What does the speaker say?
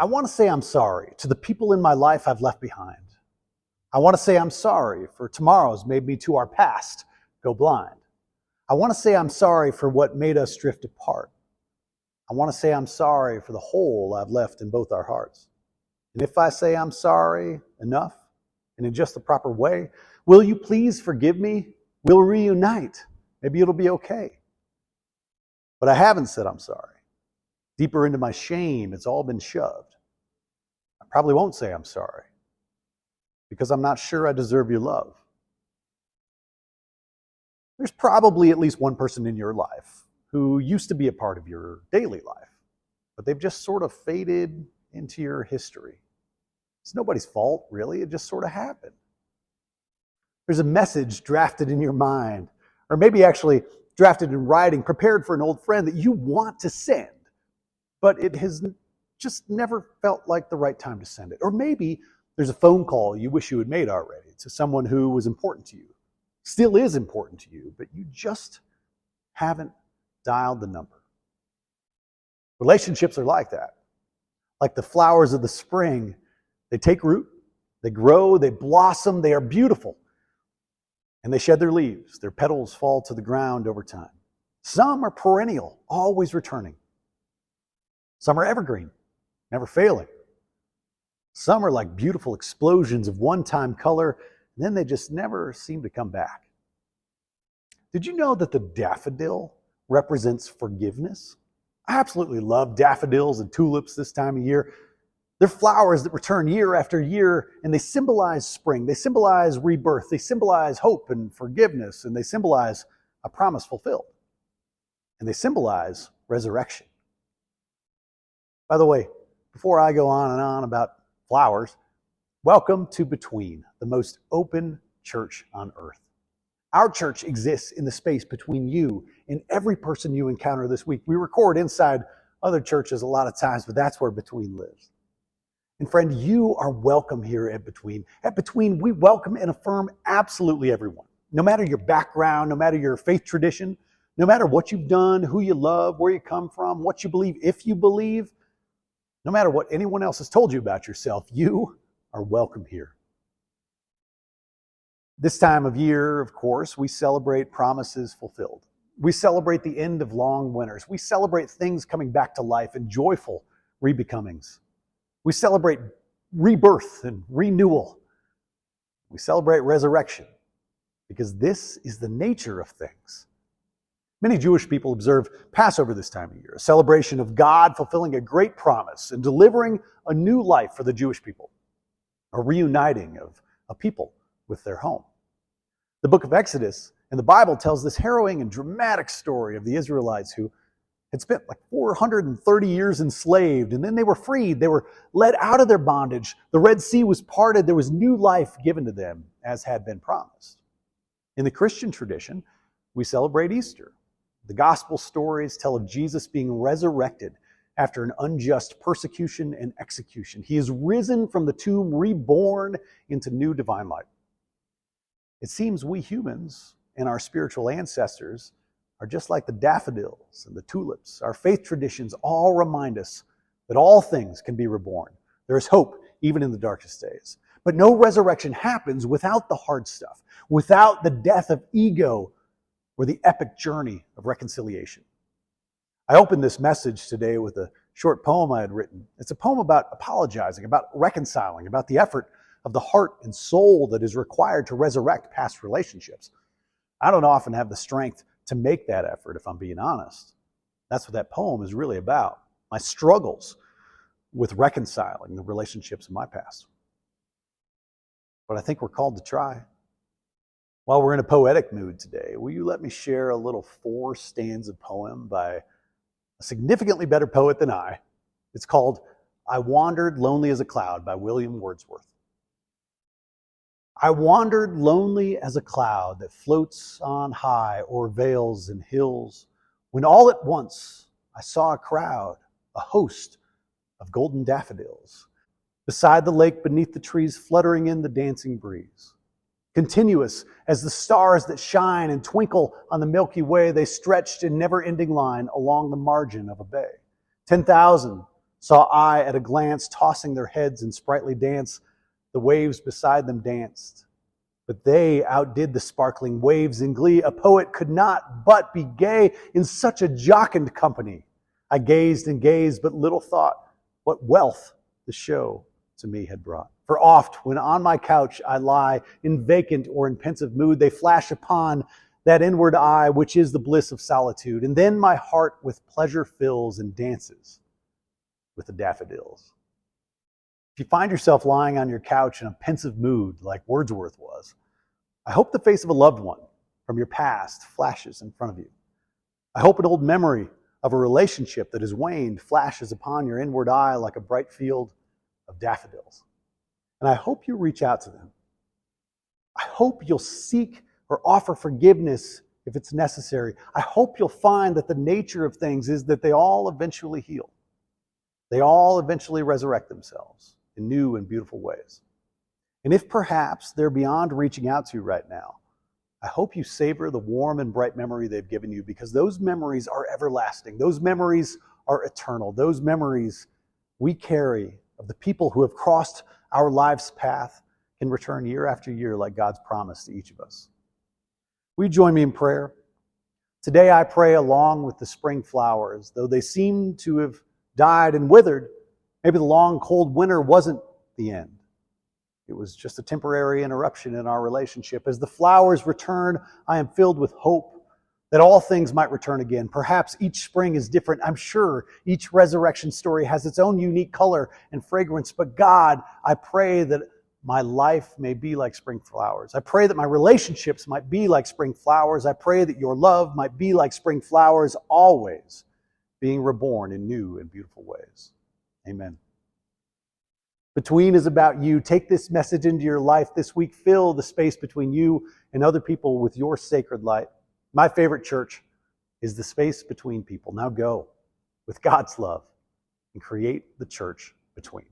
I want to say I'm sorry to the people in my life I've left behind. I want to say I'm sorry for tomorrow's made me to our past go blind. I want to say I'm sorry for what made us drift apart. I want to say I'm sorry for the hole I've left in both our hearts. And if I say I'm sorry enough and in just the proper way, will you please forgive me? We'll reunite. Maybe it'll be okay. But I haven't said I'm sorry. Deeper into my shame, it's all been shoved. I probably won't say I'm sorry because I'm not sure I deserve your love. There's probably at least one person in your life who used to be a part of your daily life, but they've just sort of faded into your history. It's nobody's fault, really. It just sort of happened. There's a message drafted in your mind, or maybe actually drafted in writing, prepared for an old friend that you want to send, but it has just never felt like the right time to send it. Or maybe there's a phone call you wish you had made already to someone who was important to you, still is important to you, but you just haven't dialed the number. Relationships are like that. Like the flowers of the spring, they take root, they grow, they blossom, they are beautiful. And they shed their leaves. Their petals fall to the ground over time. Some are perennial, always returning. Some are evergreen, never failing. Some are like beautiful explosions of one-time color, and then they just never seem to come back. Did you know that the daffodil represents forgiveness? I absolutely love daffodils and tulips this time of year. They're flowers that return year after year, and they symbolize spring. They symbolize rebirth. They symbolize hope and forgiveness, and they symbolize a promise fulfilled. And they symbolize resurrection. By the way, before I go on and on about flowers, welcome to Between, the most open church on earth. Our church exists in the space between you and every person you encounter this week. We record inside other churches a lot of times, but that's where Between lives. And friend, you are welcome here at Between. At Between, we welcome and affirm absolutely everyone. No matter your background, no matter your faith tradition, no matter what you've done, who you love, where you come from, what you believe, if you believe, no matter what anyone else has told you about yourself, you are welcome here. This time of year, of course, we celebrate promises fulfilled. We celebrate the end of long winters. We celebrate things coming back to life and joyful rebecomings. We celebrate rebirth and renewal. We celebrate resurrection because this is the nature of things. Many Jewish people observe Passover this time of year, a celebration of God fulfilling a great promise and delivering a new life for the Jewish people, a reuniting of a people with their home. The book of Exodus and the Bible tells this harrowing and dramatic story of the Israelites who had spent like 430 years enslaved, and then they were freed. They were led out of their bondage. The Red Sea was parted. There was new life given to them, as had been promised. In the Christian tradition, we celebrate Easter. The gospel stories tell of Jesus being resurrected after an unjust persecution and execution. He is risen from the tomb, reborn into new divine life. It seems we humans and our spiritual ancestors are just like the daffodils and the tulips. Our faith traditions all remind us that all things can be reborn. There is hope even in the darkest days. But no resurrection happens without the hard stuff, without the death of ego or the epic journey of reconciliation. I opened this message today with a short poem I had written. It's a poem about apologizing, about reconciling, about the effort of the heart and soul that is required to resurrect past relationships. I don't often have the strength to make that effort, if I'm being honest. That's what that poem is really about. My struggles with reconciling the relationships in my past. But I think we're called to try. While we're in a poetic mood today, will you let me share a little 4-stanza poem by a significantly better poet than I? It's called I Wandered Lonely as a Cloud by William Wordsworth. I wandered lonely as a cloud that floats on high o'er vales and hills, when all at once I saw a crowd, a host of golden daffodils, beside the lake beneath the trees fluttering in the dancing breeze. Continuous as the stars that shine and twinkle on the Milky Way, they stretched in never-ending line along the margin of a bay. 10,000 Saw I at a glance, tossing their heads in sprightly dance, the waves beside them danced. But they outdid the sparkling waves in glee. A poet could not but be gay in such a jocund company. I gazed and gazed, but little thought what wealth the show to me had brought. For oft, when on my couch I lie, in vacant or in pensive mood, they flash upon that inward eye, which is the bliss of solitude. And then my heart with pleasure fills and dances with the daffodils. If you find yourself lying on your couch in a pensive mood like Wordsworth was, I hope the face of a loved one from your past flashes in front of you. I hope an old memory of a relationship that has waned flashes upon your inward eye like a bright field of daffodils. And I hope you reach out to them. I hope you'll seek or offer forgiveness if it's necessary. I hope you'll find that the nature of things is that they all eventually heal. They all eventually resurrect themselves in new and beautiful ways. And if perhaps they're beyond reaching out to right now, I hope you savor the warm and bright memory they've given you, because those memories are everlasting. Those memories are eternal. Those memories we carry of the people who have crossed our life's path can return year after year like God's promise to each of us. Will you join me in prayer? Today I pray along with the spring flowers. Though they seem to have died and withered, maybe the long cold winter wasn't the end. It was just a temporary interruption in our relationship. As the flowers return, I am filled with hope that all things might return again. Perhaps each spring is different. I'm sure each resurrection story has its own unique color and fragrance. But God, I pray that my life may be like spring flowers. I pray that my relationships might be like spring flowers. I pray that your love might be like spring flowers, always being reborn in new and beautiful ways. Amen. Between is about you. Take this message into your life this week. Fill the space between you and other people with your sacred light. My favorite church is the space between people. Now go with God's love and create the church between.